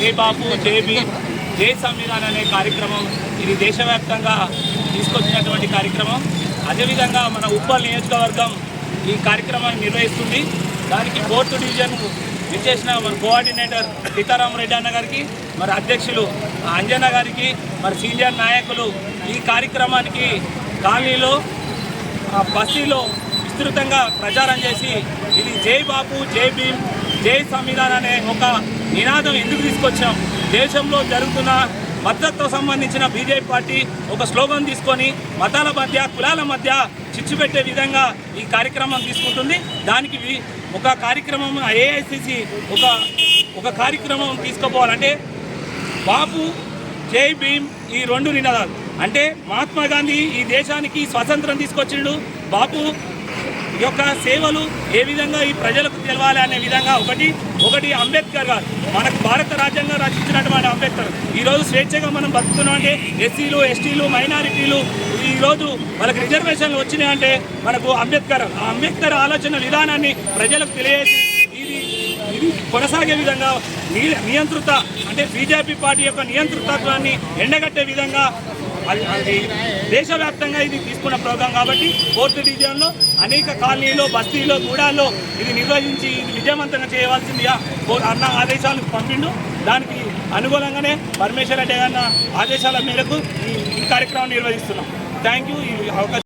జై బాపు జై భీమ్ జై సంవిధాన్ అనే కార్యక్రమం ఇది దేశవ్యాప్తంగా తీసుకొచ్చినటువంటి కార్యక్రమం. అదేవిధంగా మన ఉప్పల్ నియోజకవర్గం ఈ కార్యక్రమాన్ని నిర్వహిస్తుంది. దానికి 4th డివిజన్ విచ్చేసిన మన కోఆర్డినేటర్ సీతారామరెడ్డి అన్న గారికి, మరి అధ్యక్షులు అంజన్న గారికి, మరి సీనియర్ నాయకులు ఈ కార్యక్రమానికి కాలనీలో బస్తీలో విస్తృతంగా ప్రచారం చేసి ఇది జై బాపు జై భీమ్ జై సంవిధాన్ అనే ఒక నినాదం ఎందుకు తీసుకొచ్చాం, దేశంలో జరుగుతున్న మద్దతుతో సంబంధించిన బీజేపీ పార్టీ ఒక స్లోగన్ తీసుకొని మతాల మధ్య కులాల మధ్య చిచ్చు పెట్టే విధంగా ఈ కార్యక్రమం తీసుకుంటుంది. దానికి ఒక కార్యక్రమం ఏఐసిసి ఒక కార్యక్రమం తీసుకుపోవాలంటే బాపు జై భీమ్ ఈ 2 నినాదాలు. అంటే మహాత్మా గాంధీ ఈ దేశానికి స్వాతంత్రం తీసుకొచ్చిండు. బాపు యొక్క సేవలు ఏ విధంగా ఈ ప్రజలకు తెలవాలి అనే విధంగా ఒకటి అంబేద్కర్ గారు మనకు భారత రాజ్యాంగం రచించినటువంటి అంబేద్కర్ ఈరోజు స్వేచ్ఛగా మనం బతుకుతున్నాం అంటే ఎస్సీలు ఎస్టీలు మైనారిటీలు ఈరోజు వాళ్ళకి రిజర్వేషన్లు వచ్చినాయంటే మనకు అంబేద్కర్ ఆలోచన విధానాన్ని ప్రజలకు తెలియజేసి ఇది కొనసాగే విధంగా నియంతృత్వ అంటే బీజేపీ పార్టీ యొక్క నియంతృత్వాన్ని ఎండగట్టే విధంగా దేశవ్యాప్తంగా ఇది తీసుకున్న ప్రోగ్రాం కాబట్టి 4th డివిజన్లో అనేక కాలనీలో బస్తీలో గూడాల్లో ఇది నిర్వహించి ఇది విజయవంతంగా చేయవలసిందిగా అన్న ఆదేశాలు పంపిండు. దానికి అనుగుణంగానే పరమేశ్వర రెడ్డి అన్న ఆదేశాల మేరకు ఈ కార్యక్రమం నిర్వహిస్తున్నాం. Thank you. ఈ అవకాశం